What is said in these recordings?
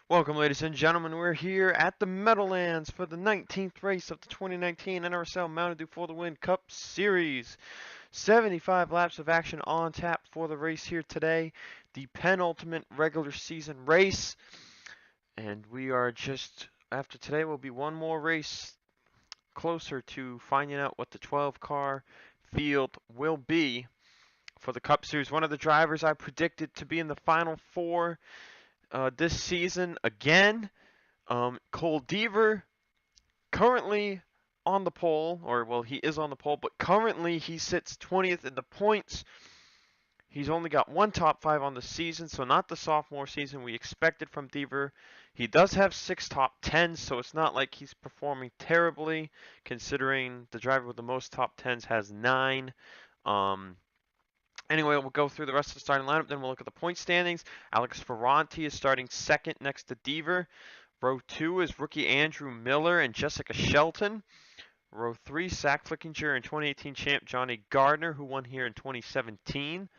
Welcome, ladies and gentlemen. We're here at the Meadowlands for the 19th race of the 2019 NRSL Mountain Dew for the Win Cup Series. 75 laps of action on tap for the race here today, the penultimate regular season race. And we are just, after today, will be one more race closer to finding out what the 12-car field will be for the Cup Series. One of the drivers I predicted to be in the Final Four this season again. Cole Deaver, currently on the pole, or well, he is on the pole, but currently he sits 20th in the points. He's only got one top 5 on the season, so not the sophomore season we expected from Deaver. He does have 6 top 10s, so it's not like he's performing terribly, considering the driver with the most top 10s has 9. Anyway, we'll go through the rest of the starting lineup, then we'll look at the point standings. Alex Ferranti is starting second next to Deaver. Row 2 is rookie Andrew Miller and Jessica Shelton. Row 3, Sack Flickinger and 2018 champ Johnny Gardner, who won here in 2017.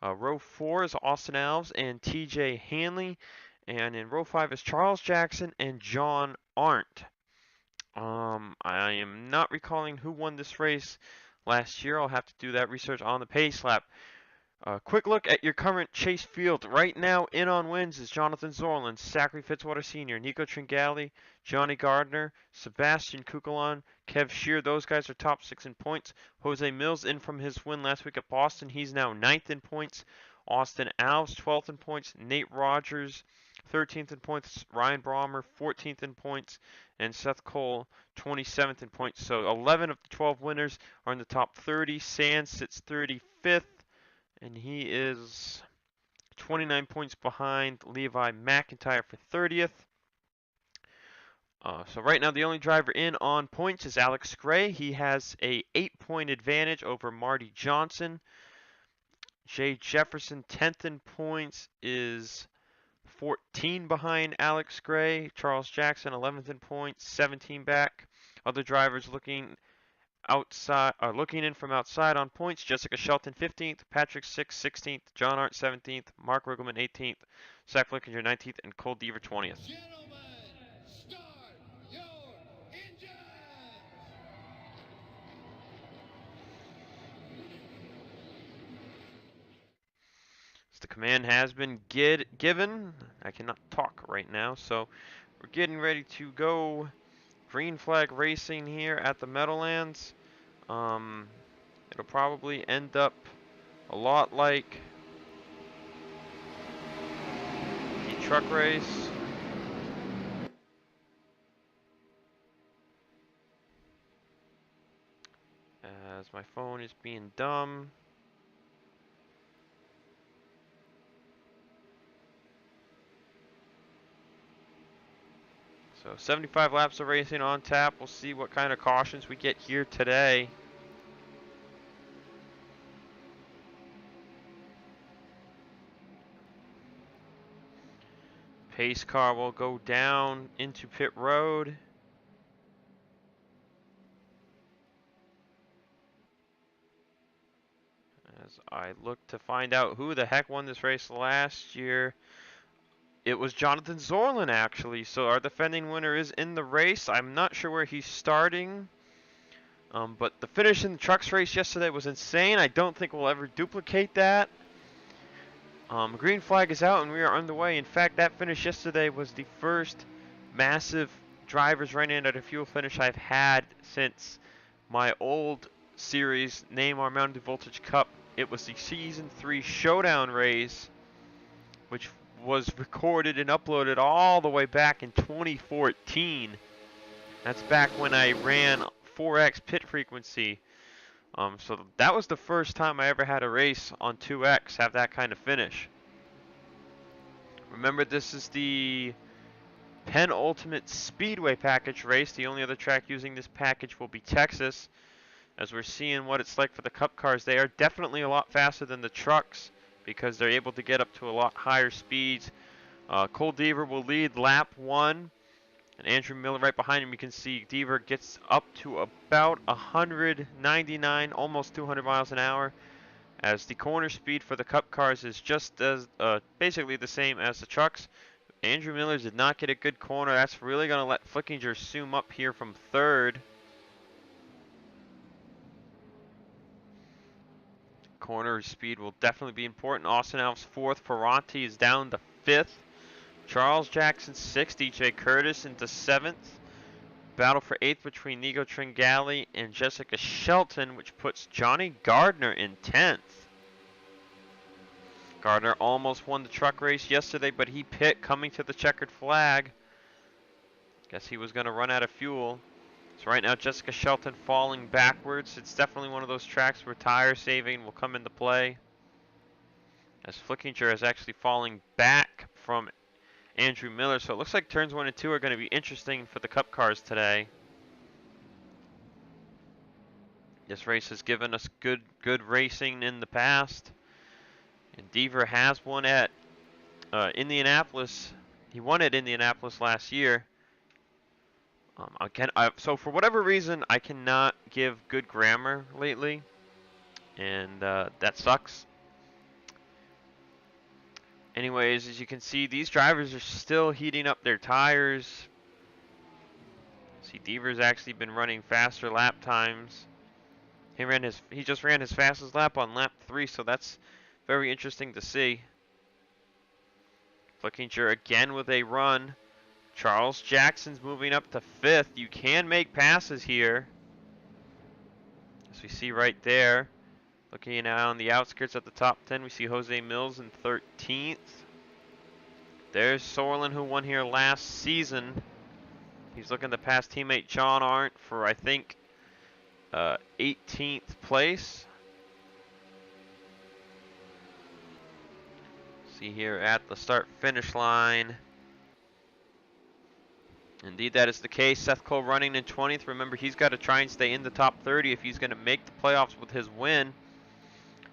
Row 4 is Austin Alves and TJ Hanley. And in row 5 is Charles Jackson and John Arndt. I am not recalling who won this race last year. I'll have to do that research on the pace lap. Quick look at your current chase field. Right now, in on wins is Jonathan Zorlin, Zachary Fitzwater Sr., Nico Tringali, Johnny Gardner, Sebastian Kukulon, Kev Shear. Those guys are top 6 in points. Jose Mills in from his win last week at Boston. He's now 9th in points. Austin Alves, 12th in points. Nate Rogers, 13th in points. Ryan Brommer, 14th in points. And Seth Cole, 27th in points. So 11 of the 12 winners are in the top 30. Sands sits 35th. And he is 29 points behind Levi McIntyre for 30th. So right now the only driver in on points is Alex Gray. He has a 8-point advantage over Marty Johnson. Jay Jefferson, 10th in points, is 14 behind Alex Gray. Charles Jackson, 11th in points, 17 back. Other drivers looking in from outside on points. Jessica Shelton 15th, Patrick 16th, John Arndt 17th, Mark Riggleman 18th, Zach Flickinger 19th, and Cole Deaver 20th. Gentlemen, start your engines! So the command has been given. I cannot talk right now, so we're getting ready to go green flag racing here at the Meadowlands. It'll probably end up a lot like the truck race. As my phone is being dumb. So 75 laps of racing on tap. We'll see what kind of cautions we get here today. Pace car will go down into pit road. As I look to find out who the heck won this race last year. It was Jonathan Zorlin, actually. So our defending winner is in the race. I'm not sure where he's starting. But the finish in the trucks race yesterday was insane. I don't think we'll ever duplicate that. Green flag is out and we are underway. In fact, that finish yesterday was the first massive drivers running at a fuel finish I've had since my old series, Name Our Mountain Dew Voltage Cup. It was the Season 3 Showdown race, which was recorded and uploaded all the way back in 2014. That's back when I ran 4X pit frequency. So that was the first time I ever had a race on 2X have that kind of finish. Remember, this is the penultimate Speedway package race. The only other track using this package will be Texas. As we're seeing what it's like for the Cup cars, they are definitely a lot faster than the trucks because they're able to get up to a lot higher speeds. Cole Deaver will lead lap 1. And Andrew Miller right behind him. You can see Deaver gets up to about 199, almost 200 miles an hour. As the corner speed for the Cup cars is just as basically the same as the trucks. Andrew Miller did not get a good corner. That's really going to let Flickinger zoom up here from third. Corner speed will definitely be important. Austin Alves fourth. Ferranti is down to fifth. Charles Jackson sixth. DJ Curtis into seventh. Battle for eighth between Nico Tringali and Jessica Shelton, which puts Johnny Gardner in 10th. Gardner almost won the truck race yesterday, but he pit coming to the checkered flag. Guess he was going to run out of fuel. So right now, Jessica Shelton falling backwards. It's definitely one of those tracks where tire saving will come into play. As Flickinger is actually falling back from Andrew Miller. So it looks like turns 1 and 2 are going to be interesting for the Cup cars today. This race has given us good racing in the past. And Deaver has won at Indianapolis. He won at Indianapolis last year. So for whatever reason, I cannot give good grammar lately, and that sucks. Anyways, as you can see, these drivers are still heating up their tires. See, Deaver's actually been running faster lap times. He just ran his fastest lap on lap 3, so that's very interesting to see. Flickinger again with a run. Charles Jackson's moving up to 5th. You can make passes here, as we see right there. Looking out on the outskirts at the top 10, we see Jose Mills in 13th. There's Sorlin, who won here last season. He's looking to pass teammate John Arndt for, I think, 18th place. See here at the start-finish line. Indeed, that is the case. Seth Cole running in 20th. Remember, he's got to try and stay in the top 30 if he's going to make the playoffs with his win.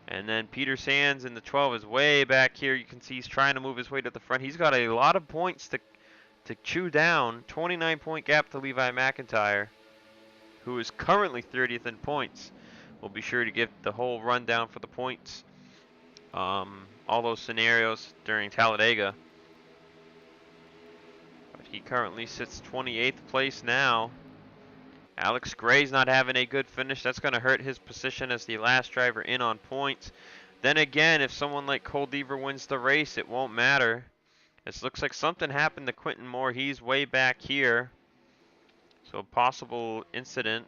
And then Peter Sands in the 12 is way back here. You can see he's trying to move his way to the front. He's got a lot of points to chew down. 29-point gap to Levi McIntyre, who is currently 30th in points. We'll be sure to give the whole rundown for the points, all those scenarios during Talladega. But he currently sits 28th place now. Alex Gray's not having a good finish. That's going to hurt his position as the last driver in on points. Then again, if someone like Cole Deaver wins the race, it won't matter. It looks like something happened to Quentin Moore. He's way back here. So possible incident.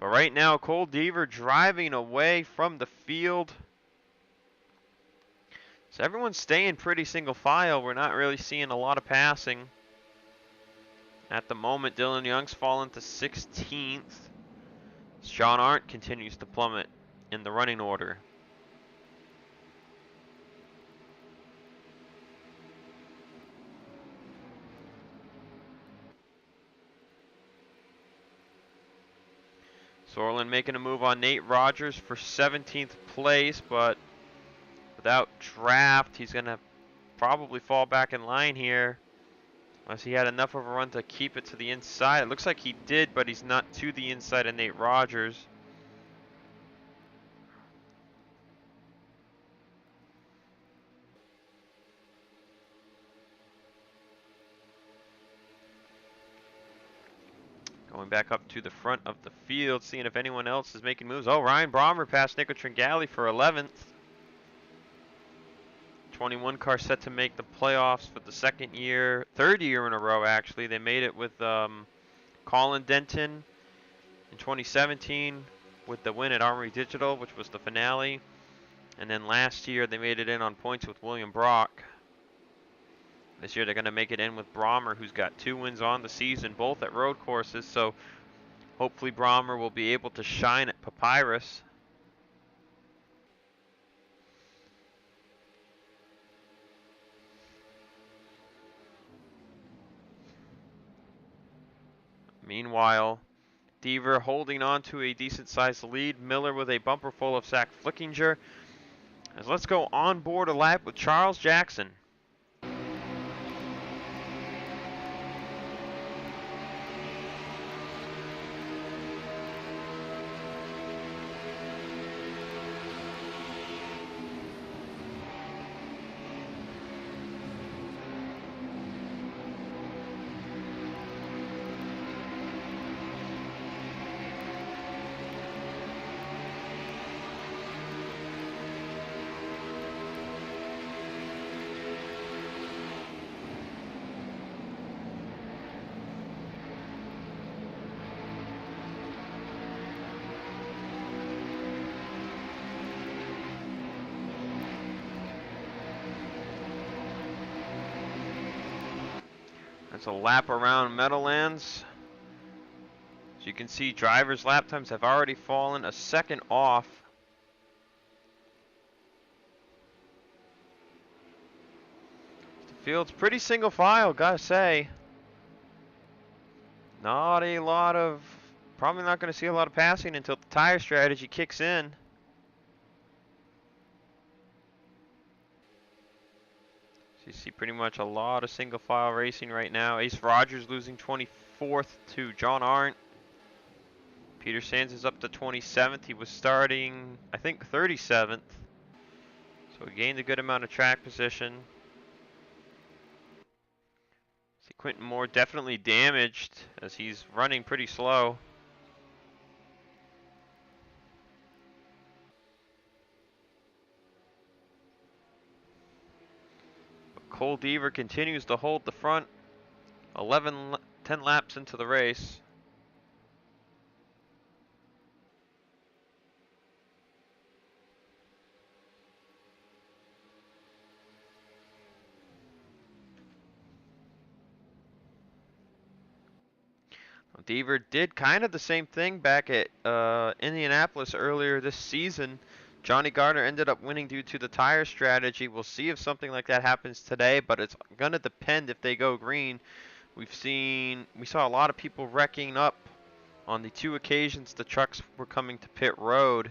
But right now, Cole Deaver driving away from the field. So everyone's staying pretty single file. We're not really seeing a lot of passing. At the moment, Dylan Young's fallen to 16th. John Arndt continues to plummet in the running order. Sorlin making a move on Nate Rogers for 17th place, but without draft, he's going to probably fall back in line here. Unless he had enough of a run to keep it to the inside. It looks like he did, but he's not to the inside of Nate Rogers. Going back up to the front of the field, seeing if anyone else is making moves. Oh, Ryan Brommer passed Nico Tringali for 11th. 21 car set to make the playoffs for the third year in a row actually. They made it with Colin Denton in 2017 with the win at Armory Digital, which was the finale. And then last year they made it in on points with William Brock. This year they're going to make it in with Brommer, who's got 2 wins on the season, both at road courses. So hopefully Brommer will be able to shine at Papyrus. Meanwhile, Deaver holding on to a decent-sized lead. Miller with a bumper full of Zach Flickinger. As let's go on board a lap with Charles Jackson. That's a lap around Meadowlands. As you can see, drivers' lap times have already fallen a second off. The field's pretty single file, gotta say. Not a lot of, probably not going to see a lot of passing until the tire strategy kicks in. So you see pretty much a lot of single file racing right now. Ace Rogers losing 24th to John Arndt. Peter Sands is up to 27th. He was starting, I think, 37th. So he gained a good amount of track position. See Quentin Moore definitely damaged as he's running pretty slow. But Cole Deaver continues to hold the front. 10 laps into the race. Deaver did kind of the same thing back at Indianapolis earlier this season. Johnny Gardner ended up winning due to the tire strategy. We'll see if something like that happens today, but it's going to depend if they go green. We saw a lot of people wrecking up on the 2 occasions the trucks were coming to pit road.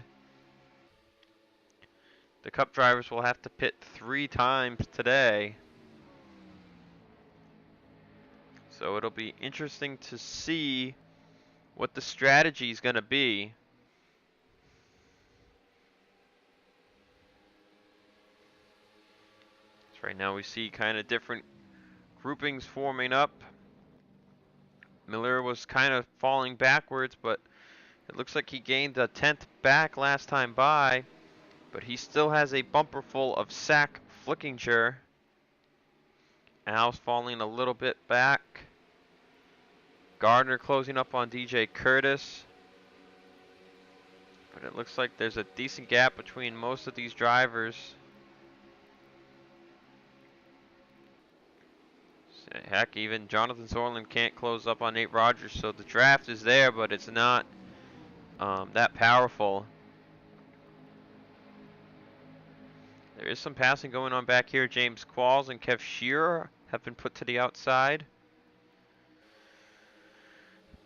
The Cup drivers will have to pit 3 times today. So it'll be interesting to see what the strategy is going to be. So right now we see kind of different groupings forming up. Miller was kind of falling backwards, but it looks like he gained a 10th back last time by. But he still has a bumper full of Zach Flickinger. Al's falling a little bit back. Gardner closing up on DJ Curtis. But it looks like there's a decent gap between most of these drivers. Heck, even Jonathan Sorlin can't close up on Nate Rogers, so the draft is there, but it's not that powerful. There is some passing going on back here. James Qualls and Kev Shearer have been put to the outside.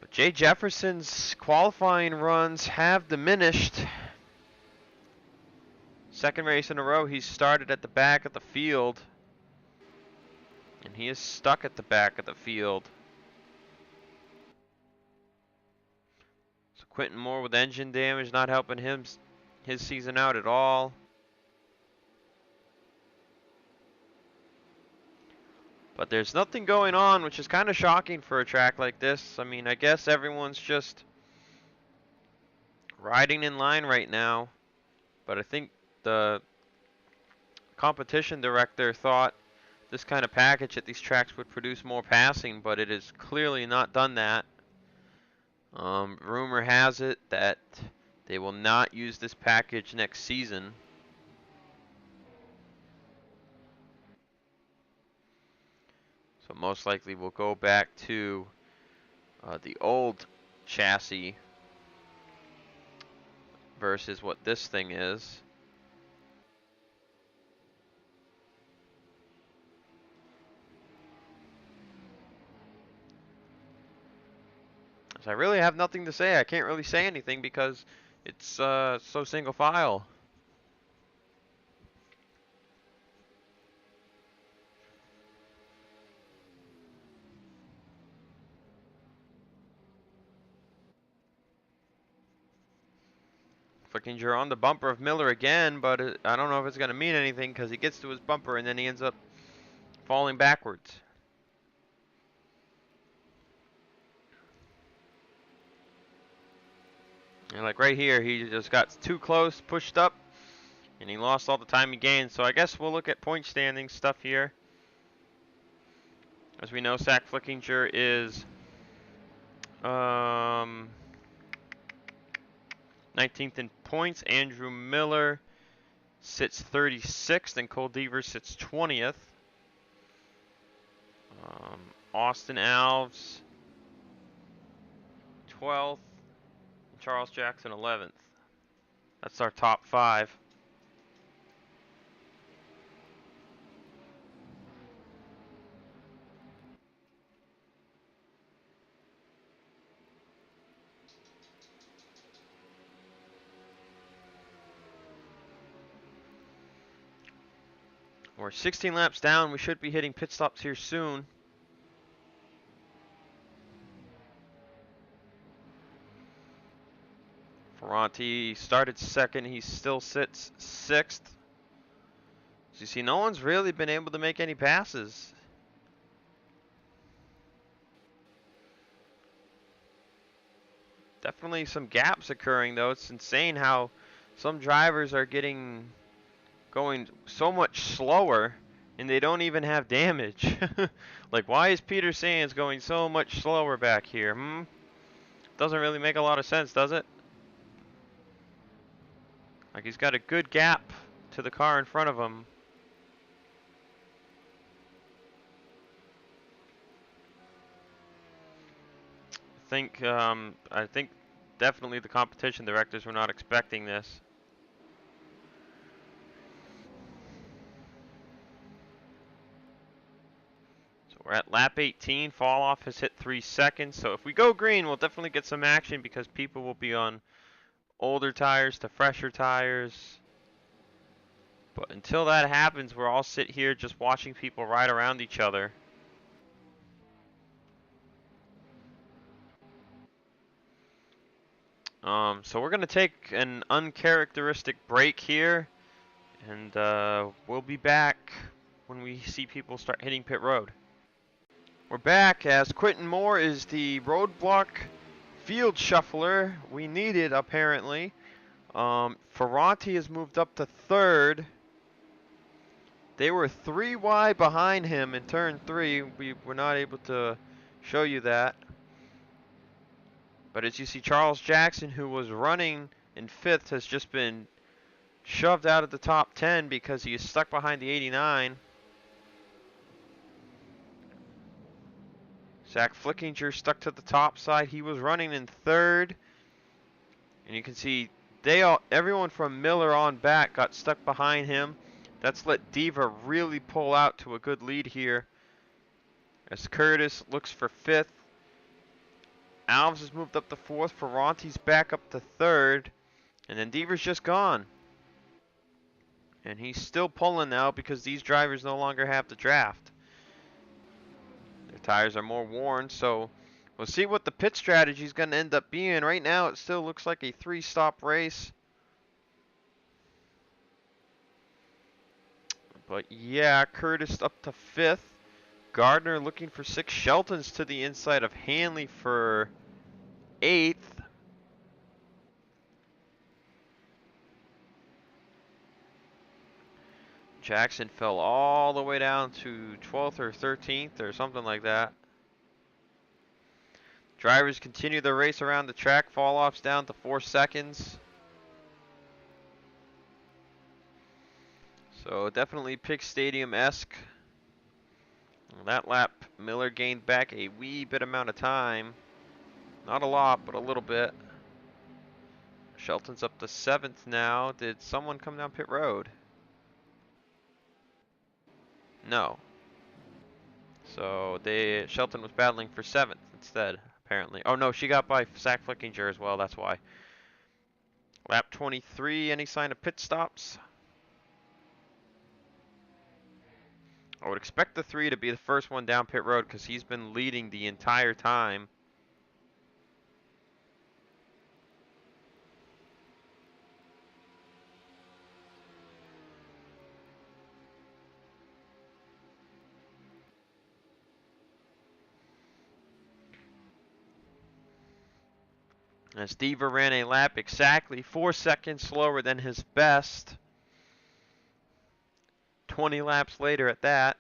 But Jay Jefferson's qualifying runs have diminished. Second race in a row, he's started at the back of the field. And he is stuck at the back of the field. So Quentin Moore with engine damage not helping his season out at all. But there's nothing going on, which is kind of shocking for a track like this. I mean, I guess everyone's just riding in line right now. But I think the competition director thought this kind of package at these tracks would produce more passing, but it has clearly not done that. Rumor has it that they will not use this package next season. So most likely we'll go back to the old chassis versus what this thing is. So I really have nothing to say. I can't really say anything because it's so single file. Flickinger on the bumper of Miller again, but I don't know if it's going to mean anything because he gets to his bumper and then he ends up falling backwards. And like right here, he just got too close, pushed up, and he lost all the time he gained. So I guess we'll look at point standing stuff here. As we know, Zach Flickinger is 19th in points. Andrew Miller sits 36th, and Cole Deaver sits 20th. Austin Alves 12th, and Charles Jackson 11th. That's our top 5. We're 16 laps down. We should be hitting pit stops here soon. Ferranti started 2nd. He still sits 6th. As you see, no one's really been able to make any passes. Definitely some gaps occurring, though. It's insane how some drivers are going so much slower and they don't even have damage. Like, why is Peter Sands going so much slower back here? Doesn't really make a lot of sense, does it? Like, he's got a good gap to the car in front of him. I think definitely the competition directors were not expecting this. So we're at lap 18. Fall off has hit 3 seconds. So if we go green, we'll definitely get some action because people will be on older tires to fresher tires. But until that happens, we'll all sit here just watching people ride around each other. So we're going to take an uncharacteristic break here, and we'll be back when we see people start hitting pit road. We're back as Quentin Moore is the roadblock field shuffler we needed, apparently. Ferranti has moved up to 3rd. They were 3 wide behind him in turn 3. We were not able to show you that. But as you see, Charles Jackson, who was running in 5th, has just been shoved out of the top 10 because he is stuck behind the 89. Zach Flickinger stuck to the top side. He was running in 3rd. And you can see everyone from Miller on back got stuck behind him. That's let Diva really pull out to a good lead here. As Curtis looks for 5th. Alves has moved up to 4th. Ferranti's back up to 3rd. And then Diva's just gone. And he's still pulling now because these drivers no longer have the draft. Their tires are more worn, so we'll see what the pit strategy is going to end up being. Right now, it still looks like a 3-stop race. But yeah, Curtis up to 5th. Gardner looking for 6. Shelton's to the inside of Hanley for 8th. Jackson fell all the way down to 12th or 13th or something like that. Drivers continue their race around the track. Fall-offs down to 4 seconds. So definitely Pig Stadium-esque. That lap, Miller gained back a wee bit amount of time. Not a lot, but a little bit. Shelton's up to 7th now. Did someone come down pit road? No. So Shelton was battling for 7th instead, apparently. Oh no, she got by Zach Flickinger as well, that's why. Lap 23, any sign of pit stops? I would expect the 3 to be the first one down pit road because he's been leading the entire time. As Diva ran a lap exactly 4 seconds slower than his best. 20 laps later at that.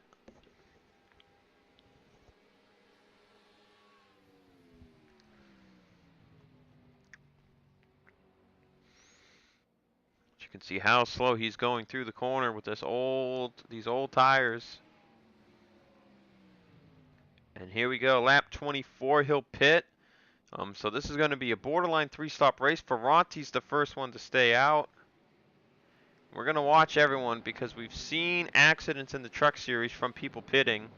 You can see how slow he's going through the corner with these old tires. And here we go, lap 24, he'll pit. So this is going to be a borderline 3-stop race. Ferranti's the first one to stay out. We're going to watch everyone because we've seen accidents in the truck series from people pitting.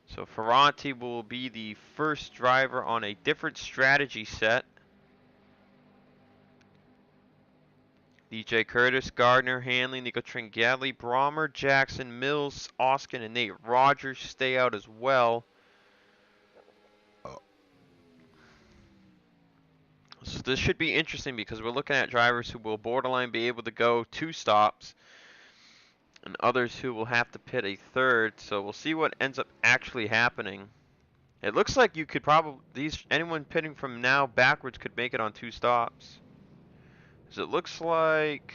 So Ferranti will be the first driver on a different strategy set. DJ Curtis, Gardner, Hanley, Nico Tringali, Brommer, Jackson, Mills, Oskin, and Nate Rogers stay out as well. So this should be interesting because we're looking at drivers who will borderline be able to go 2 stops and others who will have to pit a third. So we'll see what ends up actually happening. It looks like you could probably, anyone pitting from now backwards could make it on 2 stops. So it looks like,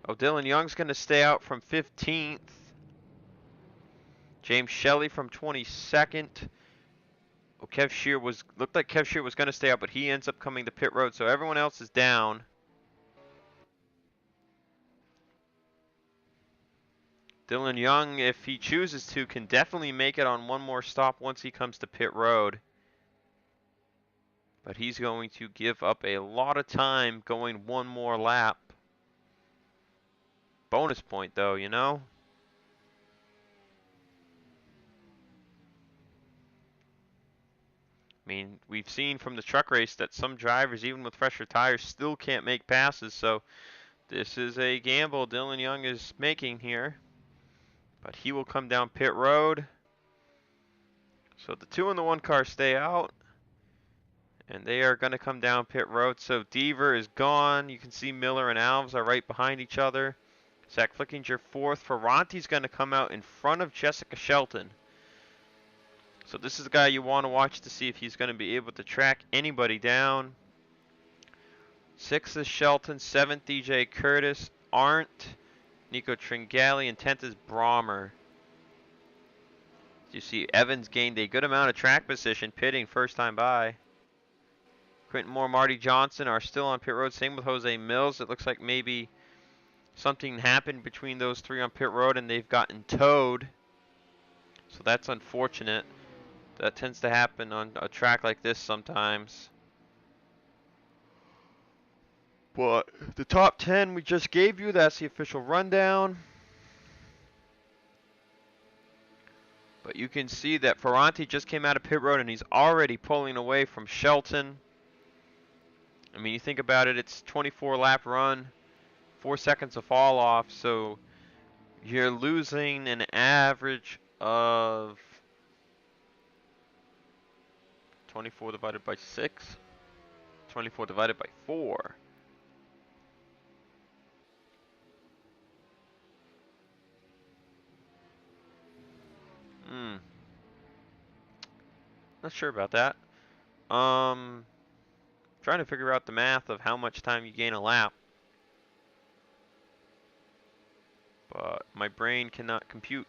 oh, Dylan Young's going to stay out from 15th. James Shelley from 22nd. Oh, looked like Kev Shear was going to stay out, but he ends up coming to pit road, so everyone else is down. Dylan Young, if he chooses to, can definitely make it on one more stop once he comes to pit road. But he's going to give up a lot of time going one more lap. Bonus point, though, you know? I mean, we've seen from the truck race that some drivers, even with fresher tires, still can't make passes. So this is a gamble Dylan Young is making here. But he will come down pit road. So the 2 and the 1 car stay out. And they are going to come down pit road. So Deaver is gone. You can see Miller and Alves are right behind each other. Zach Flickinger 4th. Ferranti's going to come out in front of Jessica Shelton. So this is the guy you want to watch to see if he's going to be able to track anybody down. 6th is Shelton, 7th DJ Curtis, Arndt, Nico Tringali, and 10th is Brommer. You see Evans gained a good amount of track position pitting first time by. Quentin Moore, Marty Johnson are still on pit road. Same with Jose Mills. It looks like maybe something happened between those 3 on pit road and they've gotten towed. So that's unfortunate. That tends to happen on a track like this sometimes. But the top 10 we just gave you, that's the official rundown. But you can see that Ferranti just came out of pit road and he's already pulling away from Shelton. I mean, you think about it, it's 24 lap run, 4 seconds of fall off, so you're losing an average of 24 divided by 6, 24 divided by 4. Not sure about that. Trying to figure out the math of how much time you gain a lap. But my brain cannot compute.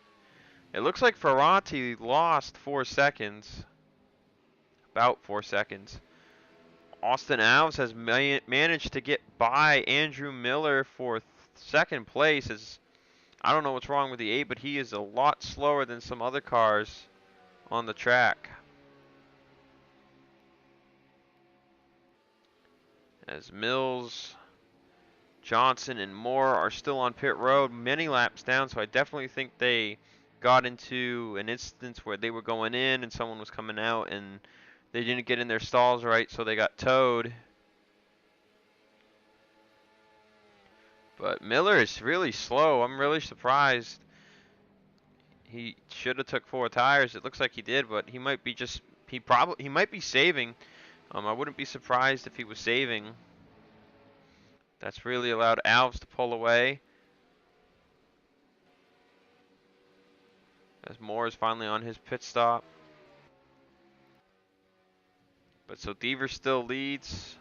It looks like Ferranti lost 4 seconds. About 4 seconds. Austin Alves has managed to get by Andrew Miller for 2nd place. I don't know what's wrong with the 8, but he is a lot slower than some other cars on the track. As Mills, Johnson, and Moore are still on pit road, many laps down, so I definitely think they got into an instance where they were going in and someone was coming out and they didn't get in their stalls right, so they got towed. But Miller is really slow. I'm really surprised. He should have took 4 tires. It looks like he did, but he might be he might be saving. I wouldn't be surprised if he was saving. That's really allowed Alves to pull away. As Moore is finally on his pit stop. But so Deaver still leads.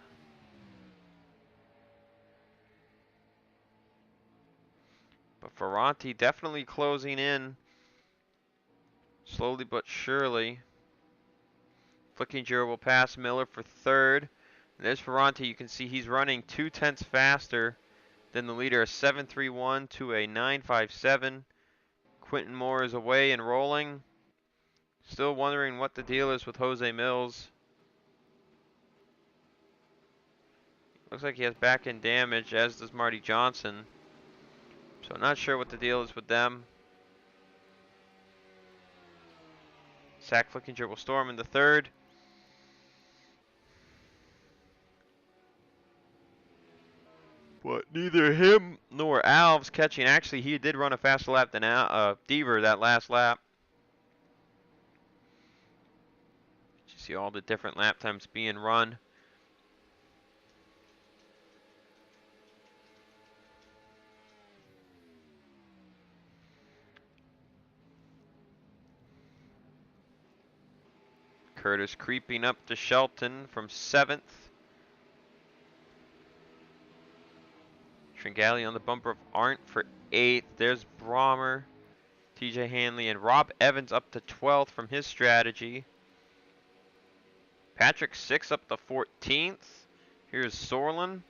But Ferranti definitely closing in. Slowly but surely. Flickinger will pass Miller for 3rd. And there's Ferranti. You can see he's running 2 tenths faster Then the leader is 731 to a 957. Quentin Moore is away and rolling. Still wondering what the deal is with Jose Mills. Looks like he has back end damage, as does Marty Johnson. So not sure what the deal is with them. Zach Flickinger will storm in the third. But neither him nor Alves catching. Actually, he did run a faster lap than Deaver that last lap. You see all the different lap times being run. Curtis creeping up to Shelton from 7th. Tringali on the bumper of Arndt for 8th. There's Brommer, TJ Hanley, and Rob Evans up to 12th from his strategy. Patrick 6 up to 14th. Here's Sorlin.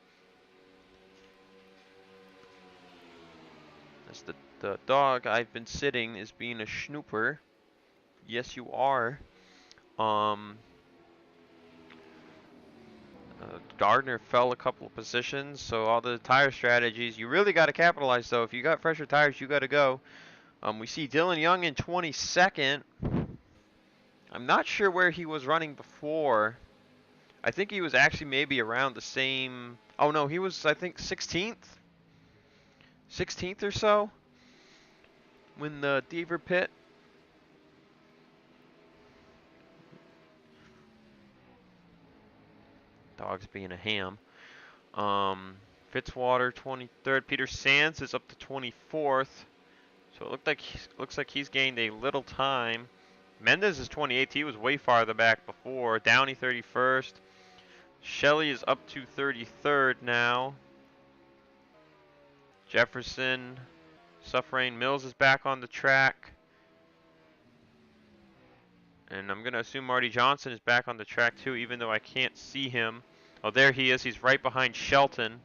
That's the dog I've been sitting is being a snooper. Yes, you are. Gardner fell a couple of positions, so all the tire strategies, you really got to capitalize though. If you got fresher tires, you got to go. We see Dylan Young in 22nd. I'm not sure where he was running before. I think he was actually maybe around the same. Oh no, he was I think 16th. 16th or so when the Deaver pit. Dog's being a ham. Fitzwater 23rd. Peter Sands is up to 24th. So it looks like he's gained a little time. Mendez is 28th. He was way farther back before. Downey 31st. Shelley is up to 33rd now. Jefferson, Suffrain, Mills is back on the track. And I'm going to assume Marty Johnson is back on the track too, even though I can't see him. Oh, there he is. He's right behind Shelton.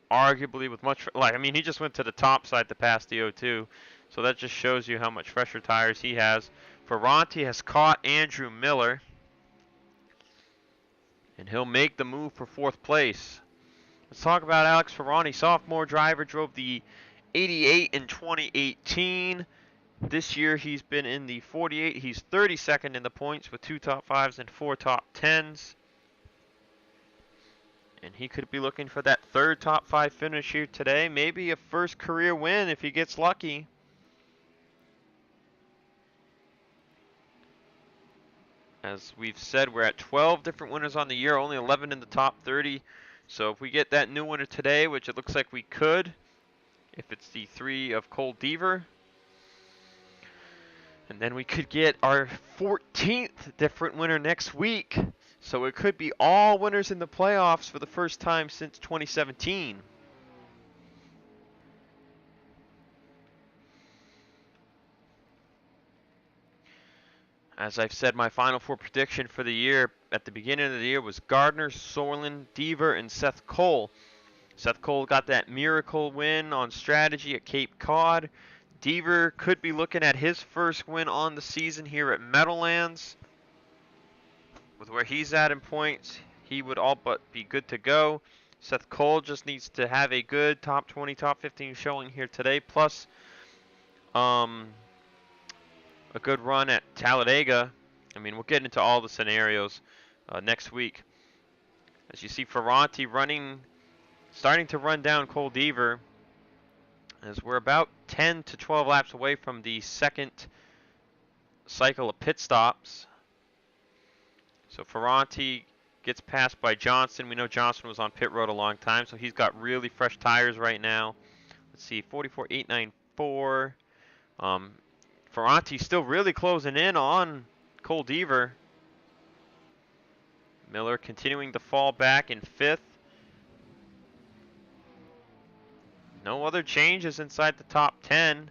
Arguably with much, I mean, he just went to the top side to pass the O2. So that just shows you how much fresher tires he has. Ferranti has caught Andrew Miller. And he'll make the move for 4th place. Let's talk about Alex Ferranti. Sophomore driver, drove the 88 in 2018. This year he's been in the 48. He's 32nd in the points with 2 top 5s and 4 top 10s. And he could be looking for that 3rd top 5 finish here today. Maybe a first career win if he gets lucky. As we've said, we're at 12 different winners on the year, only 11 in the top 30. So if we get that new winner today, which it looks like we could, if it's the 3 of Cole Deaver, and then we could get our 14th different winner next week. So it could be all winners in the playoffs for the first time since 2017. As I've said, my Final Four prediction for the year at the beginning of the year was Gardner, Sorlin, Deaver, and Seth Cole. Seth Cole got that miracle win on strategy at Cape Cod. Deaver could be looking at his first win on the season here at Meadowlands. With where he's at in points, he would all but be good to go. Seth Cole just needs to have a good top 20, top 15 showing here today, plus a good run at Talladega. I mean, we'll get into all the scenarios next week. As you see, Ferranti starting to run down Cole Deaver, as we're about 10 to 12 laps away from the 2nd cycle of pit stops. So Ferranti gets passed by Johnson. We know Johnson was on pit road a long time, so he's got really fresh tires right now. Let's see, 44.894. Ferranti still really closing in on Cole Deaver. Miller continuing to fall back in 5th. No other changes inside the top 10.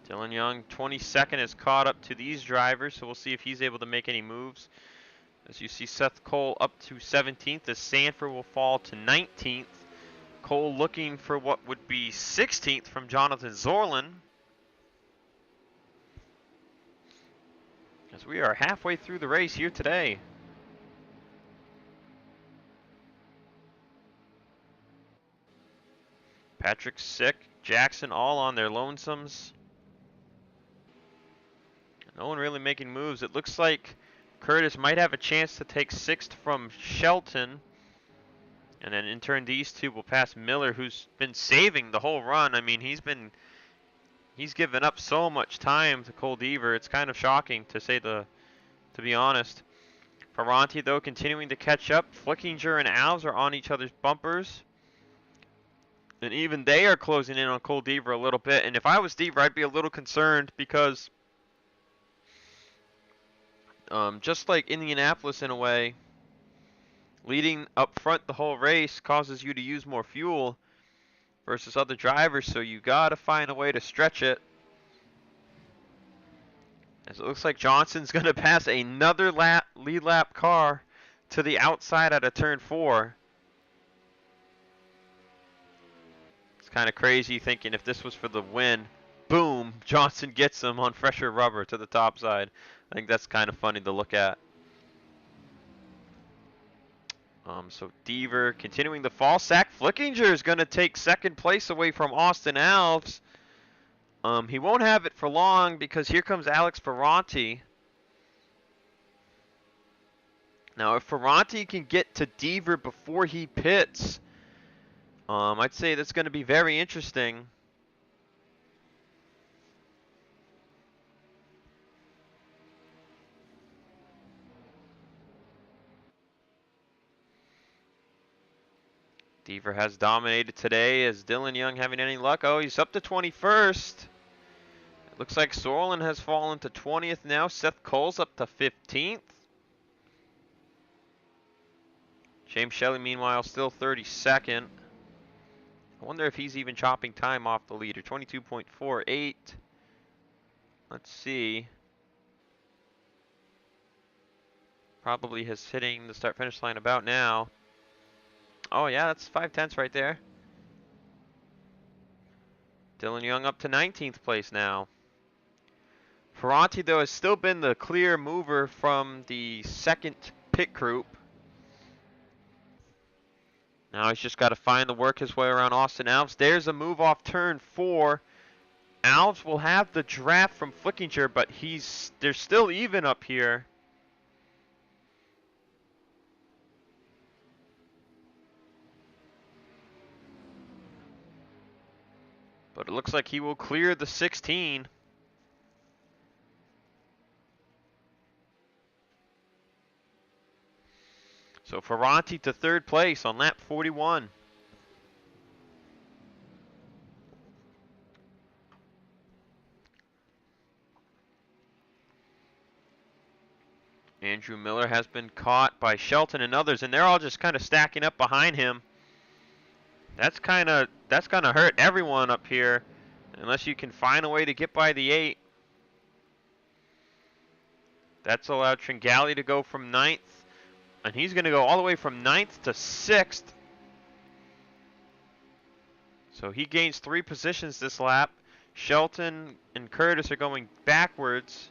Dylan Young, 22nd, is caught up to these drivers, so we'll see if he's able to make any moves. As you see Seth Cole up to 17th, as Sanford will fall to 19th. Cole looking for what would be 16th from Jonathan Zorlin. As we are halfway through the race here today. Patrick Sick, Jackson all on their lonesomes. No one really making moves. It looks like Curtis might have a chance to take 6th from Shelton. And then in turn these two will pass Miller, who's been saving the whole run. I mean, he's given up so much time to Cole Deaver. It's kind of shocking to be honest. Ferranti though continuing to catch up. Flickinger and Alves are on each other's bumpers. And even they are closing in on Cole Deaver a little bit. And if I was Deaver, I'd be a little concerned because just like Indianapolis in a way, leading up front the whole race causes you to use more fuel versus other drivers, so you gotta find a way to stretch it. As it looks like Johnson's gonna pass another lead lap car to the outside at a turn 4. It's kind of crazy thinking if this was for the win, boom, Johnson gets him on fresher rubber to the top side. I think that's kind of funny to look at. So Deaver continuing the fall. Zach Flickinger is going to take 2nd place away from Austin Alves. He won't have it for long because here comes Alex Ferranti. Now, if Ferranti can get to Deaver before he pits, I'd say that's going to be very interesting. Deaver has dominated today. Is Dylan Young having any luck? Oh, he's up to 21st. It looks like Sorlin has fallen to 20th now. Seth Cole's up to 15th. James Shelley, meanwhile, still 32nd. I wonder if he's even chopping time off the leader. 22.48. Let's see. Probably his hitting the start-finish line about now. Oh, yeah, that's 5/10 right there. Dylan Young up to 19th place now. Ferranti, though, has still been the clear mover from the 2nd pit group. Now he's just got to find the work his way around Austin Alves. There's a move off turn 4. Alves will have the draft from Flickinger, but they're still even up here. But it looks like he will clear the 16. So Ferranti to 3rd place on lap 41. Andrew Miller has been caught by Shelton and others, and they're all just kind of stacking up behind him. That's gonna hurt everyone up here, unless you can find a way to get by the 8. That's allowed Tringali to go from 9th, and he's gonna go all the way from 9th to 6th. So he gains 3 positions this lap. Shelton and Curtis are going backwards.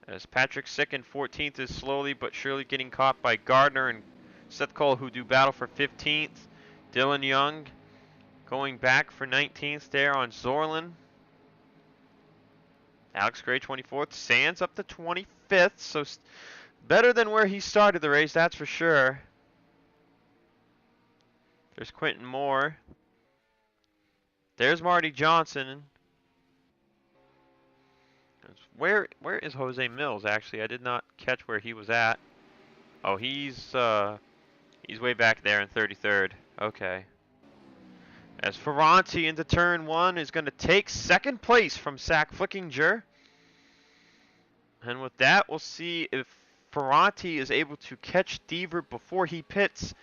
As Patrick Sick in 14th is slowly but surely getting caught by Gardner and Seth Cole, who do battle for 15th. Dylan Young going back for 19th there on Zorlin. Alex Gray 24th. Sands up to 25th, so better than where he started the race, that's for sure. There's Quentin Moore. There's Marty Johnson. Where is Jose Mills, actually? I did not catch where he was at. Oh, he's way back there in 33rd. Okay. As Ferranti into turn 1 is going to take 2nd place from Zach Flickinger. And with that, we'll see if Ferranti is able to catch Deaver before he pits.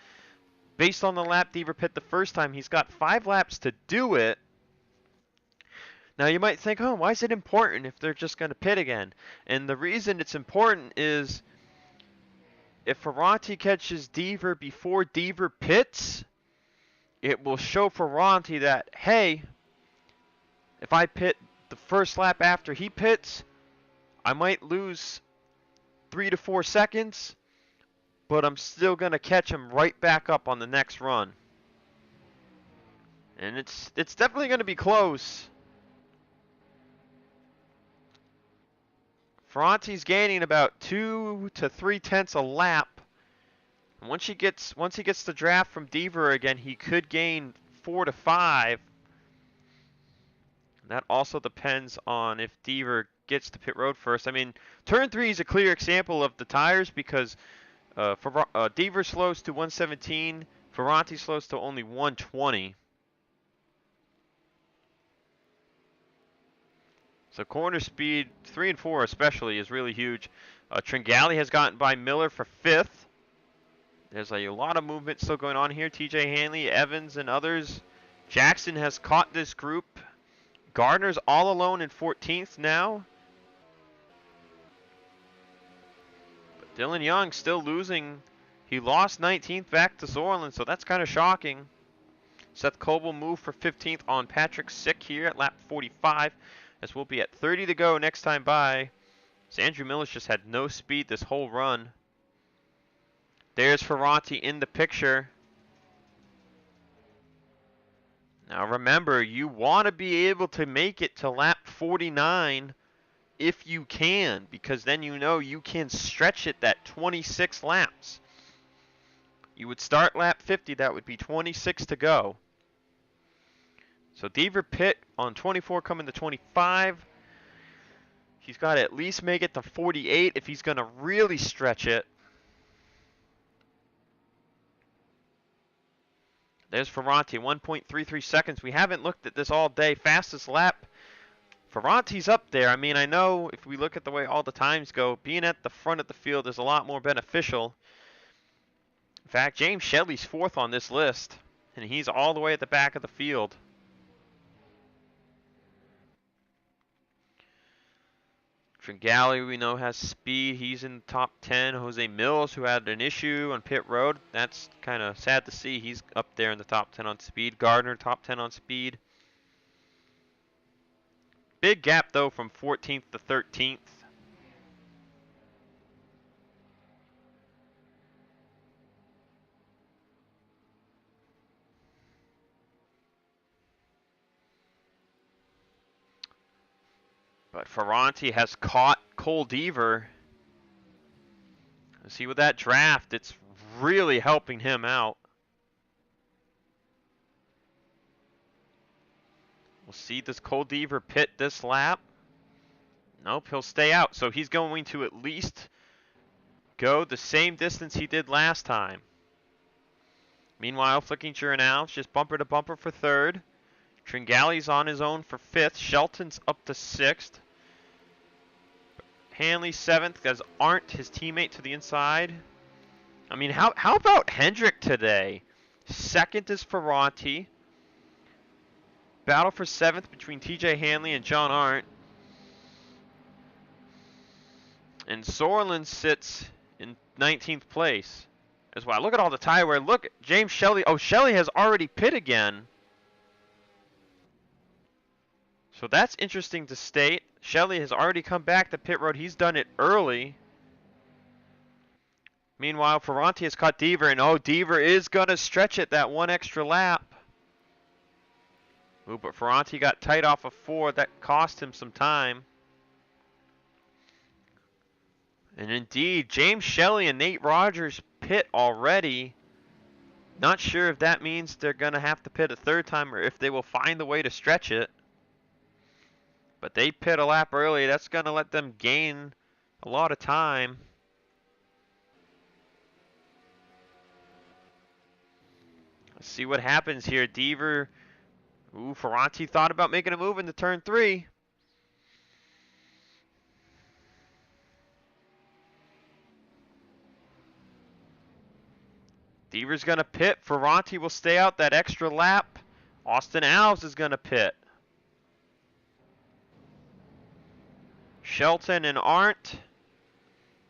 Based on the lap Deaver pit the first time, he's got 5 laps to do it. Now you might think, oh, why is it important if they're just going to pit again? And the reason it's important is if Ferranti catches Deaver before Deaver pits, it will show Ferranti that, hey, if I pit the first lap after he pits, I might lose 3 to 4 seconds, but I'm still going to catch him right back up on the next run. And it's definitely going to be close. Ferranti's gaining about 2 to 3 tenths a lap. And once he gets the draft from Deaver again, he could gain 4 to 5. That also depends on if Deaver gets to pit road first. I mean, turn 3 is a clear example of the tires because Deaver slows to 117, Ferranti slows to only 120. So corner speed, 3 and 4 especially, is really huge. Tringali has gotten by Miller for 5th. There's a lot of movement still going on here. TJ Hanley, Evans, and others. Jackson has caught this group. Gardner's all alone in 14th now. But Dylan Young still losing. He lost 19th back to Zorland, so that's kind of shocking. Seth Coble moved for 15th on Patrick Sick here at lap 45. As we'll be at 30 to go next time by. So Andrew Miller's just had no speed this whole run. There's Ferranti in the picture. Now remember, you want to be able to make it to lap 49 if you can, because then you know you can stretch it that 26 laps. You would start lap 50, that would be 26 to go. So Deaver pit on 24 coming to 25. He's got to at least make it to 48 if he's going to really stretch it. There's Ferranti, 1.33 seconds. We haven't looked at this all day. Fastest lap. Ferranti's up there. I mean, I know if we look at the way all the times go, being at the front of the field is a lot more beneficial. In fact, James Shelley's 4th on this list, and he's all the way at the back of the field. Tringali, we know, has speed. He's in the top 10. Jose Mills, who had an issue on pit road. That's kind of sad to see. He's up there in the top 10 on speed. Gardner, top 10 on speed. Big gap, though, from 14th to 13th. But Ferranti has caught Cole Deaver. See, with that draft, it's really helping him out. We'll see, does Cole Deaver pit this lap? Nope, he'll stay out. So he's going to at least go the same distance he did last time. Meanwhile, Flicking Journals just bumper to bumper for 3rd. Tringali's on his own for 5th. Shelton's up to 6th. Hanley 7th, as Arndt, his teammate, to the inside. I mean, how about Hendrick today? 2nd is Ferranti. Battle for 7th between TJ Hanley and John Arndt. And Sorlin sits in 19th place as well. Look at all the tire wear. Look, James Shelley. Oh, Shelley has already pit again. So that's interesting to state. Shelley has already come back to pit road. He's done it early. Meanwhile, Ferranti has caught Deaver, and oh, Deaver is going to stretch it that one extra lap. Ooh, but Ferranti got tight off of 4. That cost him some time. And indeed, James Shelley and Nate Rogers pit already. Not sure if that means they're going to have to pit a 3rd time or if they will find a way to stretch it. But they pit a lap early. That's going to let them gain a lot of time. Let's see what happens here. Deaver. Ooh, Ferranti thought about making a move into turn 3. Deaver's going to pit. Ferranti will stay out that extra lap. Austin Alves is going to pit. Shelton and Arndt.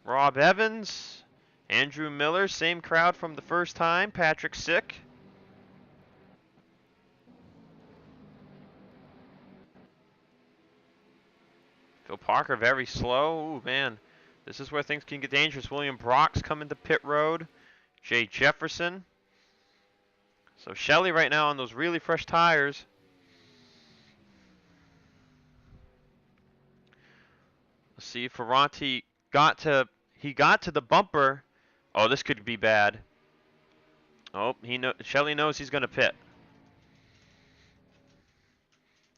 Rob Evans. Andrew Miller, same crowd from the first time. Patrick Sick. Phil Parker very slow. Ooh, man. This is where things can get dangerous. William Brock's coming to pit road. Jay Jefferson. So Shelley right now on those really fresh tires. Let's see if Ferranti got to the bumper. Oh, this could be bad. Oh, Shelley knows he's going to pit.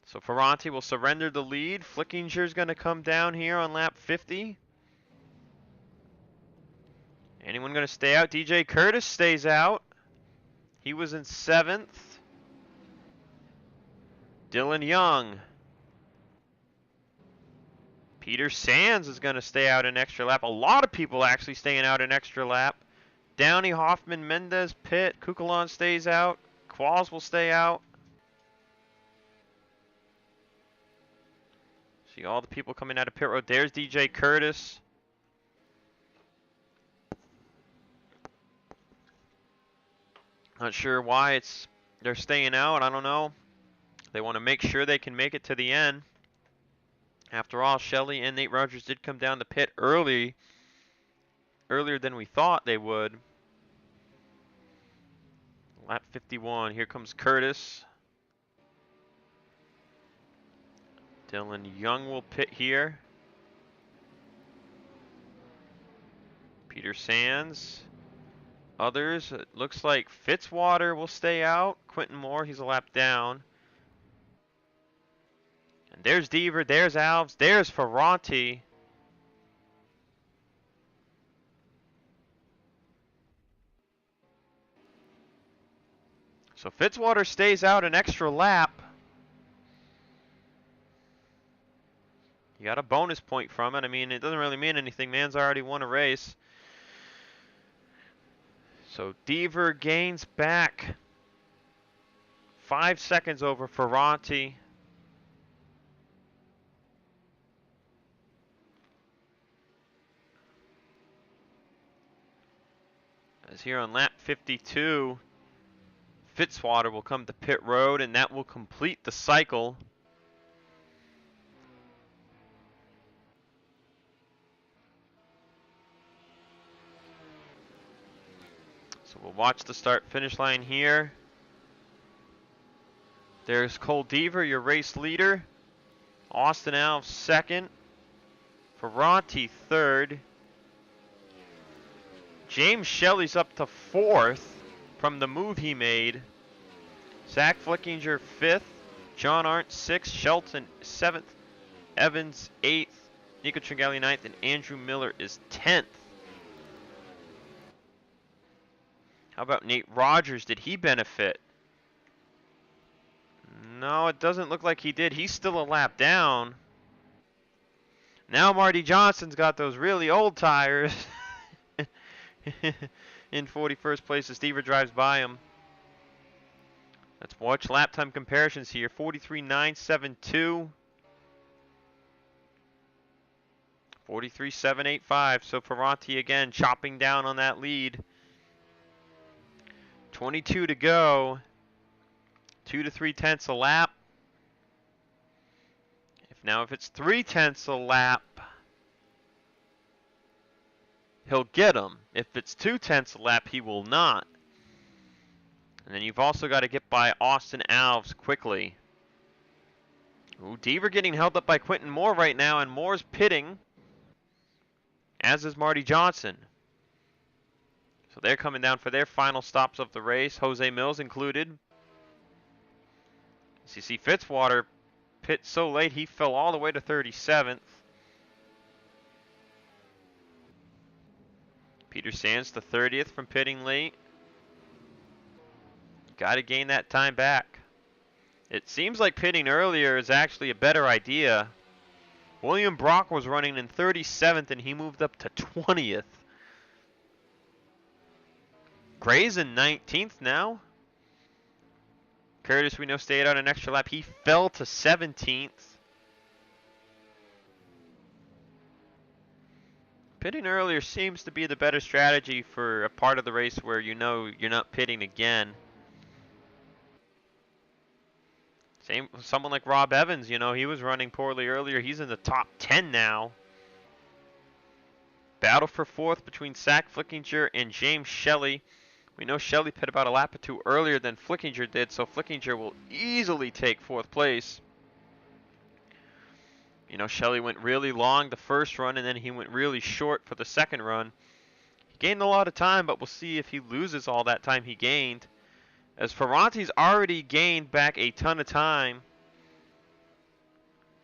So Ferranti will surrender the lead. Flickinger's going to come down here on lap 50. Anyone going to stay out? DJ Curtis stays out. He was in 7th. Dylan Young. Peter Sands is going to stay out an extra lap. A lot of people actually staying out an extra lap. Downey, Hoffman, Mendez, Pitt. Kukulon stays out. Qualls will stay out. See all the people coming out of pit road. There's DJ Curtis. Not sure why they're staying out. I don't know. They want to make sure they can make it to the end. After all, Shelley and Nate Rogers did come down the pit earlier than we thought they would. Lap 51. Here comes Curtis. Dylan Young will pit here. Peter Sands. Others, it looks like Fitzwater will stay out. Quentin Moore, he's a lap down. And there's Deaver, there's Alves, there's Ferranti. So Fitzwater stays out an extra lap. You got a bonus point from it. I mean, it doesn't really mean anything. Man's already won a race. So Deaver gains back 5 seconds over Ferranti. As here on lap 52, Fitzwater will come to pit road, and that will complete the cycle. So we'll watch the start-finish line here. There's Cole Deaver, your race leader. Austin Alves second. Ferranti third. James Shelley's up to 4th from the move he made. Zach Flickinger 5th. John Arndt 6th. Shelton 7th. Evans 8th. Nico Tringali 9th. And Andrew Miller is 10th. How about Nate Rogers? Did he benefit? No, it doesn't look like he did. He's still a lap down. Now Marty Johnson's got those really old tires. In 41st place as Stever drives by him. Let's watch lap time comparisons here. 43.972. 43.785. So Ferranti again chopping down on that lead. 22 to go. 2 to 3 tenths a lap. If it's 3 tenths a lap, he'll get him. If it's 2 tenths a lap, he will not. And then you've also got to get by Austin Alves quickly. Ooh, Deaver getting held up by Quentin Moore right now, and Moore's pitting, as is Marty Johnson. So they're coming down for their final stops of the race, Jose Mills included. As you see, Fitzwater pit so late, he fell all the way to 37th. Peter Sands to 30th from pitting late. Got to gain that time back. It seems like pitting earlier is actually a better idea. William Brock was running in 37th and he moved up to 20th. Gray's in 19th now. Curtis, we know, stayed out an extra lap. He fell to 17th. Pitting earlier seems to be the better strategy for a part of the race where you know you're not pitting again. Same with someone like Rob Evans, you know, he was running poorly earlier. He's in the top 10 now. Battle for fourth between Zach Flickinger and James Shelley. We know Shelley pit about a lap or two earlier than Flickinger did, so Flickinger will easily take fourth place. You know, Shelley went really long the first run, and then he went really short for the second run. He gained a lot of time, but we'll see if he loses all that time he gained. As Ferranti's already gained back a ton of time.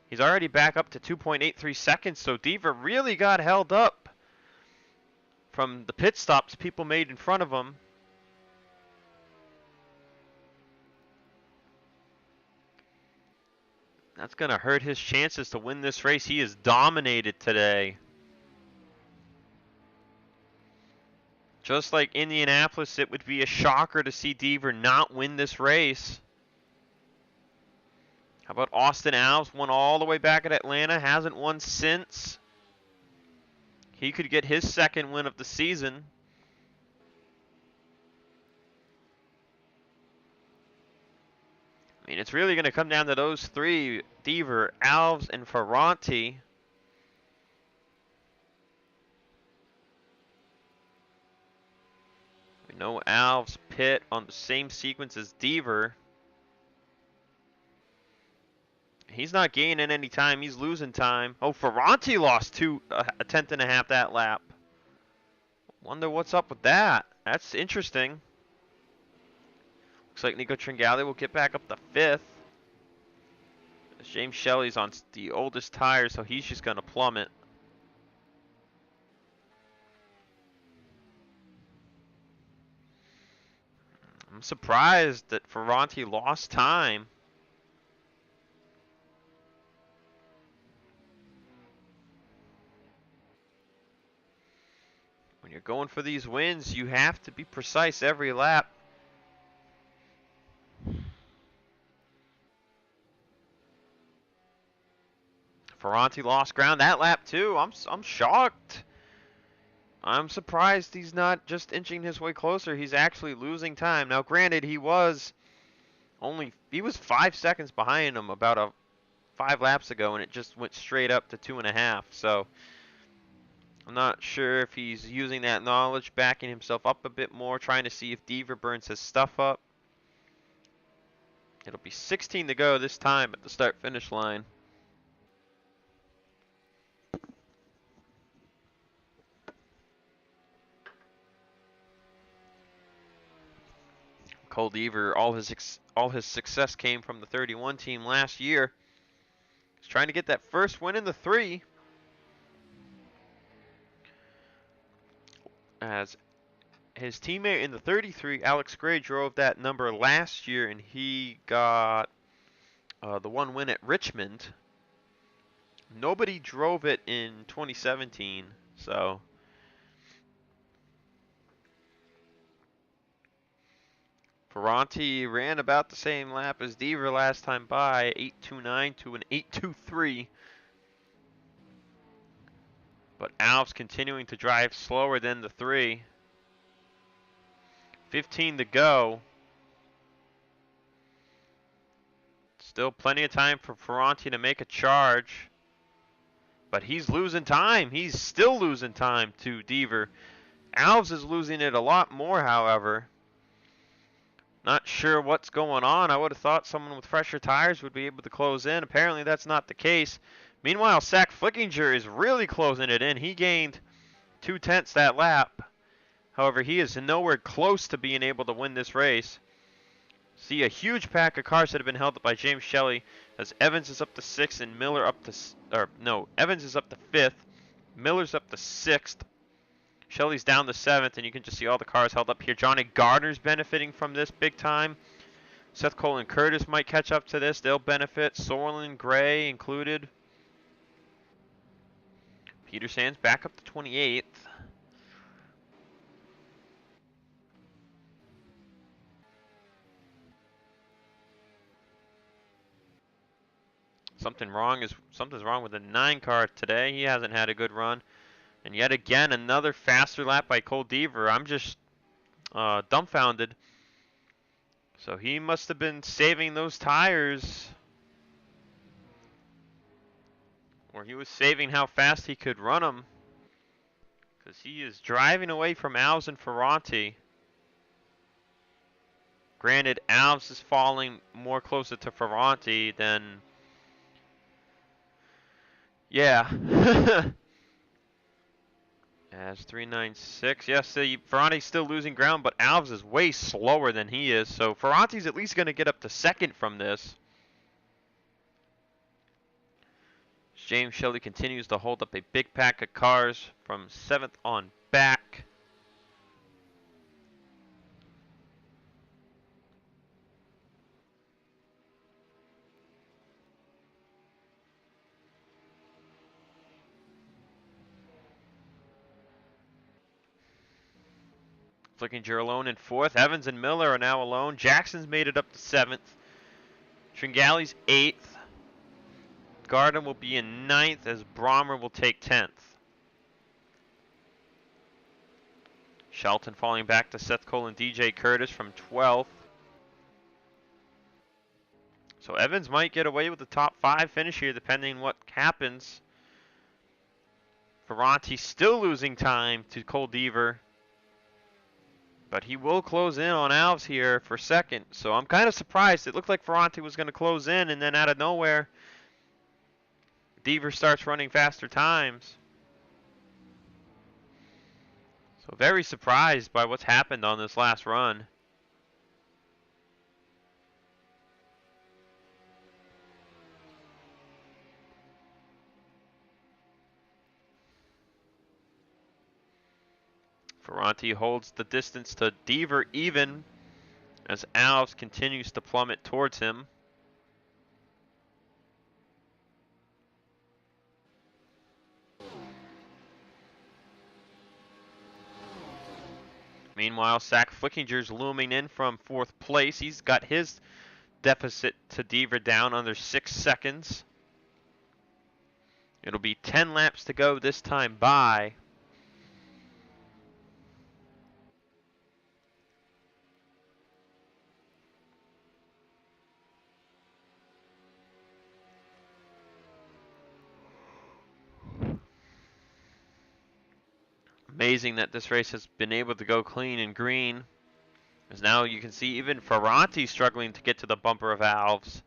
He's already back up to 2.83 seconds, so Diva really got held up from the pit stops people made in front of him. That's going to hurt his chances to win this race. He is dominated today. Just like Indianapolis, it would be a shocker to see Deaver not win this race. How about Austin Alves? Won all the way back at Atlanta. Hasn't won since. He could get his second win of the season. I mean, it's really going to come down to those three, Deaver, Alves, and Ferranti. We know Alves pit on the same sequence as Deaver. He's not gaining any time. He's losing time. Oh, Ferranti lost a tenth and a half that lap. Wonder what's up with that. That's interesting. Looks like Nico Tringali will get back up to fifth. James Shelley's on the oldest tire, so he's just going to plummet. I'm surprised that Ferranti lost time. When you're going for these wins, you have to be precise every lap. Ferranti lost ground that lap too. I'm shocked. I'm surprised he's not just inching his way closer. He's actually losing time. Now, granted, he was 5 seconds behind him about 5 laps ago, and it just went straight up to 2.5. So I'm not sure if he's using that knowledge, backing himself up a bit more, trying to see if Deaver burns his stuff up. It'll be 16 to go this time at the start-finish line. Cole Deaver, all his success came from the 31 team last year. He's trying to get that first win in the 3. As his teammate in the 33, Alex Gray, drove that number last year, and he got the one win at Richmond. Nobody drove it in 2017, so Ferranti ran about the same lap as Deaver last time by, 8.29 to an 8.23. But Alves continuing to drive slower than the 3. 15 to go. Still plenty of time for Ferranti to make a charge. But he's losing time. He's still losing time to Deaver. Alves is losing it a lot more, however. Not sure what's going on. I would have thought someone with fresher tires would be able to close in. Apparently that's not the case. Meanwhile, Zach Flickinger is really closing it in. He gained 0.2 that lap. However, he is nowhere close to being able to win this race. See a huge pack of cars that have been held up by James Shelley, as Evans is up to 6th and Miller up to, Evans is up to 5th. Miller's up to 6th. Shelley's down to 7th, and you can just see all the cars held up here. Johnny Gardner's benefiting from this big time. Seth Cole and Curtis might catch up to this. They'll benefit. Sorlin, Gray included. Peter Sands back up to 28th. Something's wrong with the 9 car today. He hasn't had a good run. And yet again, another faster lap by Cole Deaver. I'm just dumbfounded. So he must have been saving those tires. Or he was saving how fast he could run them. Because he is driving away from Alves and Ferranti. Granted, Alves is falling more closer to Ferranti than... Yeah. As 396. Yes, Ferranti's still losing ground, but Alves is way slower than he is. So Ferranti's at least going to get up to second from this. James Shelley continues to hold up a big pack of cars from 7th on back. Flickinger alone in 4th. Evans and Miller are now alone. Jackson's made it up to 7th. Tringale's 8th. Gardner will be in 9th as Brommer will take 10th. Shelton falling back to Seth Cole and DJ Curtis from 12th. So Evans might get away with the top 5 finish here depending on what happens. Ferranti still losing time to Cole Deaver. But he will close in on Alves here for second. So I'm kind of surprised. It looked like Ferranti was going to close in, and then out of nowhere, Deaver starts running faster times. So very surprised by what's happened on this last run. Ferranti holds the distance to Deaver even as Alves continues to plummet towards him. Meanwhile, Zach Flickinger's looming in from 4th place. He's got his deficit to Deaver down under 6 seconds. It'll be 10 laps to go this time by. Amazing that this race has been able to go clean and green. As now you can see even Ferranti struggling to get to the bumper of Alves.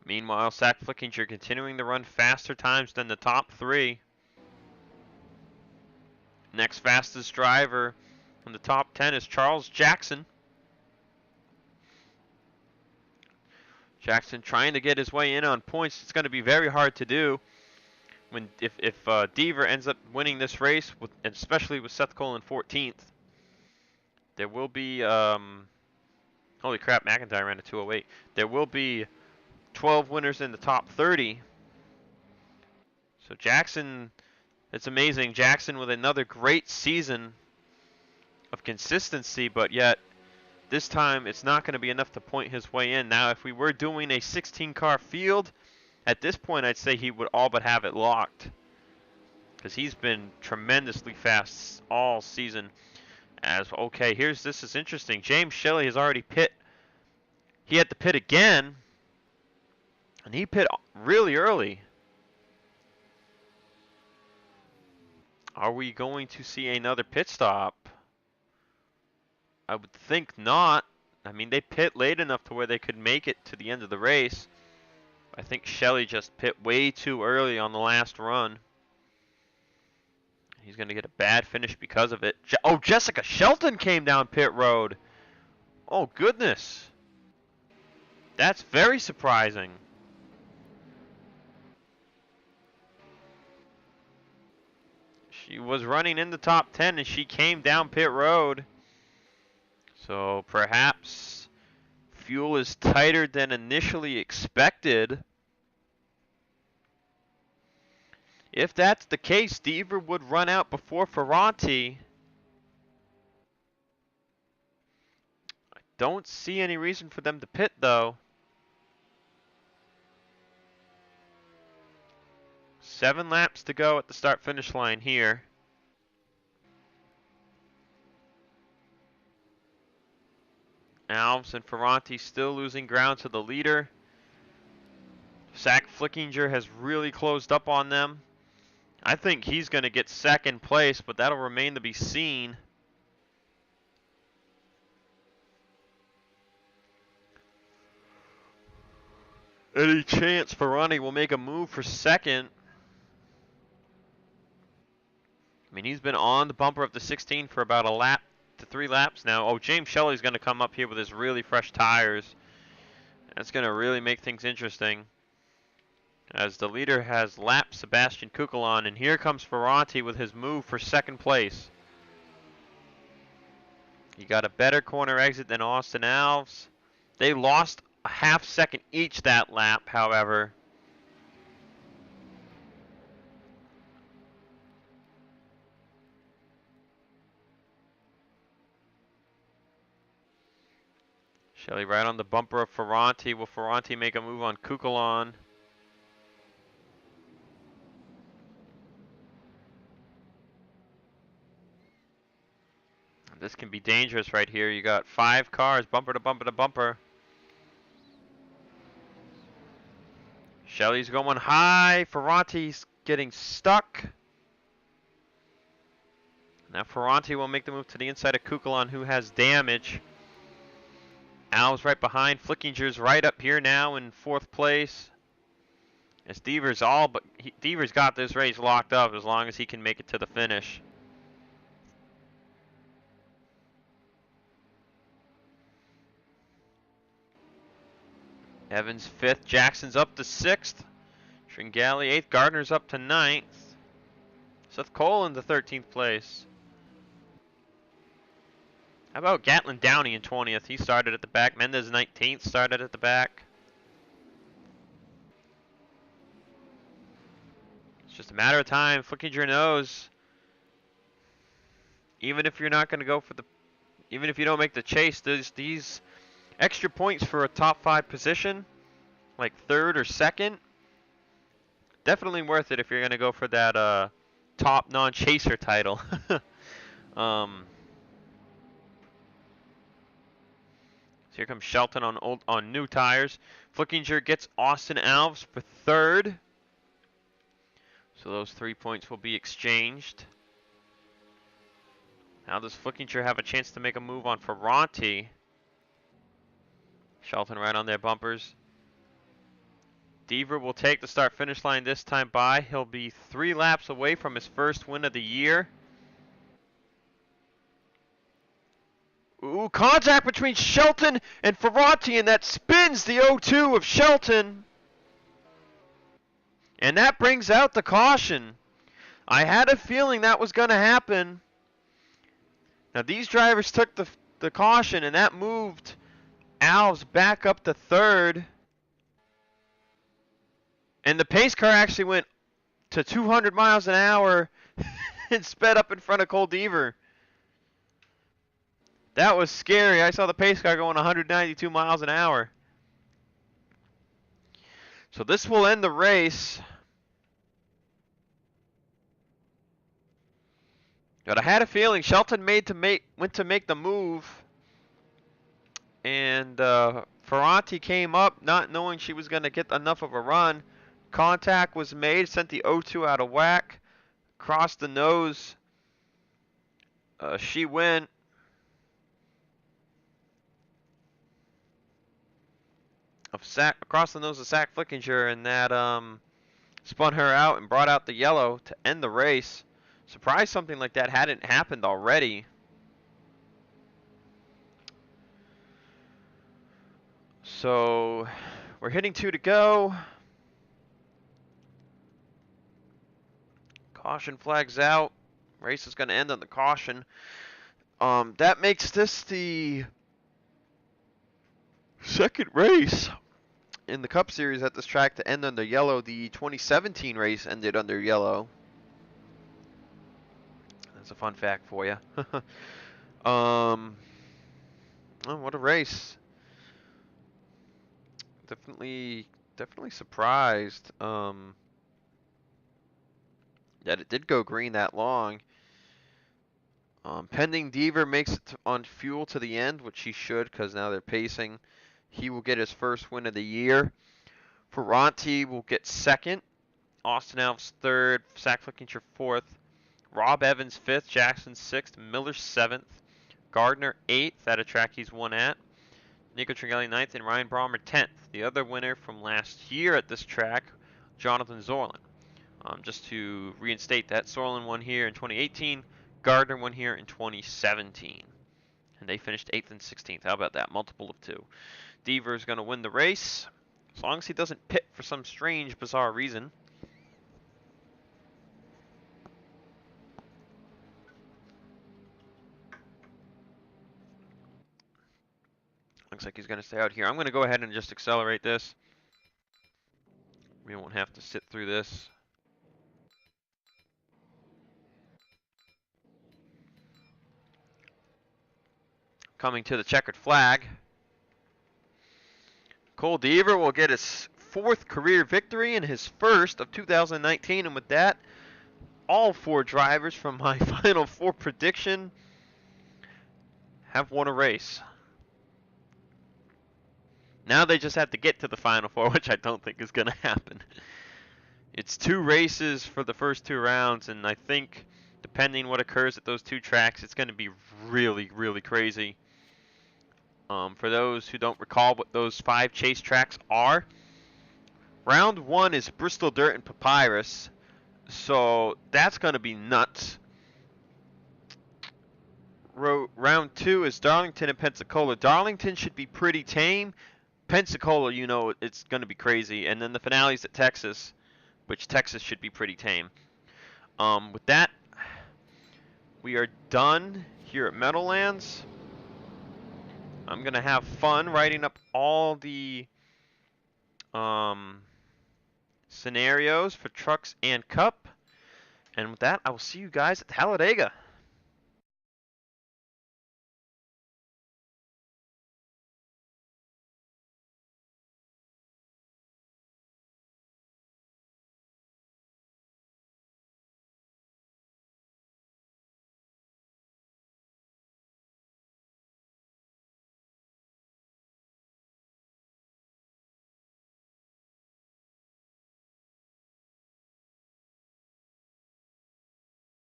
Meanwhile, Zach Flickinger continuing to run faster times than the top 3. Next fastest driver in the top 10 is Charles Jackson. Jackson trying to get his way in on points. It's going to be very hard to do if Deaver ends up winning this race, especially with Seth Cole in 14th. There will be, holy crap, McIntyre ran a 208. There will be 12 winners in the top 30. So Jackson, it's amazing. Jackson with another great season of consistency, but yet this time it's not going to be enough to point his way in. Now, if we were doing a 16-car field, at this point I'd say he would all but have it locked, because he's been tremendously fast all season. Okay, this is interesting. James Shelley has already pit. He had to pit again, and he pit really early. Are we going to see another pit stop? I would think not. I mean, they pit late enough to where they could make it to the end of the race. I think Shelley just pit way too early on the last run. He's going to get a bad finish because of it. Oh, Jessica Shelton came down pit road. Oh, goodness. That's very surprising. She was running in the top 10 and she came down pit road. So perhaps fuel is tighter than initially expected. If that's the case, Deaver would run out before Ferranti. I don't see any reason for them to pit, though. 7 laps to go at the start-finish line here. Alves and Ferranti still losing ground to the leader. Zach Flickinger has really closed up on them. I think he's going to get second place, but that'll remain to be seen. Any chance Ferrani will make a move for second? I mean, he's been on the bumper of the 16 for about a lap to 3 laps now. Oh, James Shelley's going to come up here with his really fresh tires. That's going to really make things interesting, as the leader has lapped Sebastian Kukulon, and here comes Ferranti with his move for second place. He got a better corner exit than Austin Alves. They lost a half second each that lap, however. Shelley right on the bumper of Ferranti. Will Ferranti make a move on Kukulon? This can be dangerous right here. You got 5 cars, bumper to bumper to bumper. Shelley's going high. Ferranti's getting stuck. Now Ferranti will make the move to the inside of Kukulon, who has damage. Al's right behind. Flickinger's right up here now in 4th place. As Devers Devers got this race locked up as long as he can make it to the finish. Evans 5th, Jackson's up to 6th. Tringali 8th, Gardner's up to 9th. Seth Cole in the 13th place. How about Gatlin Downey in 20th? He started at the back. Mendez 19th, started at the back. It's just a matter of time. Flickinger knows. Even if you're not going to go for the... Even if you don't make the chase, there's these extra points for a top 5 position, like 3rd or 2nd. Definitely worth it if you're going to go for that top non-chaser title. So here comes Shelton on new tires. Flickinger gets Austin Alves for 3rd. So those 3 points will be exchanged. Now does Flickinger have a chance to make a move on Ferranti? Shelton right on their bumpers. Deaver will take the start-finish line this time by. He'll be 3 laps away from his first win of the year. Ooh, contact between Shelton and Ferranti, and that spins the 0-2 of Shelton. And that brings out the caution. I had a feeling that was going to happen. Now these drivers took the caution, and that moved Alves back up to 3rd. And the pace car actually went to 200 miles an hour and sped up in front of Cole Deaver. That was scary. I saw the pace car going 192 miles an hour. So this will end the race. But I had a feeling Shelton went to make the move. And Ferranti came up not knowing she was going to get enough of a run. Contact was made, sent the 0-2 out of whack. Across the nose, she went. Across the nose of Zach Flickinger, and that spun her out and brought out the yellow to end the race. Surprised something like that hadn't happened already. So we're hitting 2 to go. Caution flags out. Race is going to end on the caution. That makes this the 2nd race in the Cup Series at this track to end under yellow. The 2017 race ended under yellow. That's a fun fact for you. Oh, what a race. Definitely surprised. Yet it did go green that long. Pending Deaver makes it on fuel to the end, which he should because now they're pacing. He will get his first win of the year. Ferranti will get second. Austin Alves third. Zach Flickinger fourth. Rob Evans fifth. Jackson sixth. Miller seventh. Gardner eighth at a track he's won at. Nico Tringelli ninth and Ryan Brommer 10th. The other winner from last year at this track, Jonathan Zorlin. Just to reinstate that, Zorlin won here in 2018. Gardner won here in 2017. And they finished 8th and 16th. How about that? Multiple of 2. Deaver is going to win the race. As long as he doesn't pit for some strange, bizarre reason. Looks like he's going to stay out here. I'm going to go ahead and just accelerate this. We won't have to sit through this. Coming to the checkered flag. Cole Deaver will get his 4th career victory and his first of 2019. And with that, all 4 drivers from my Final 4 prediction have won a race. Now they just have to get to the Final 4, which I don't think is going to happen. It's 2 races for the first 2 rounds, and I think depending what occurs at those 2 tracks, it's going to be really, really crazy. For those who don't recall what those 5 chase tracks are, round 1 is Bristol Dirt and Papyrus, so that's going to be nuts. Round 2 is Darlington and Pensacola. Darlington should be pretty tame. Pensacola, you know, it's going to be crazy. And then the finale's at Texas, which Texas should be pretty tame. With that, we are done here at Meadowlands. I'm going to have fun writing up all the scenarios for Trucks and Cup. And with that, I will see you guys at Talladega.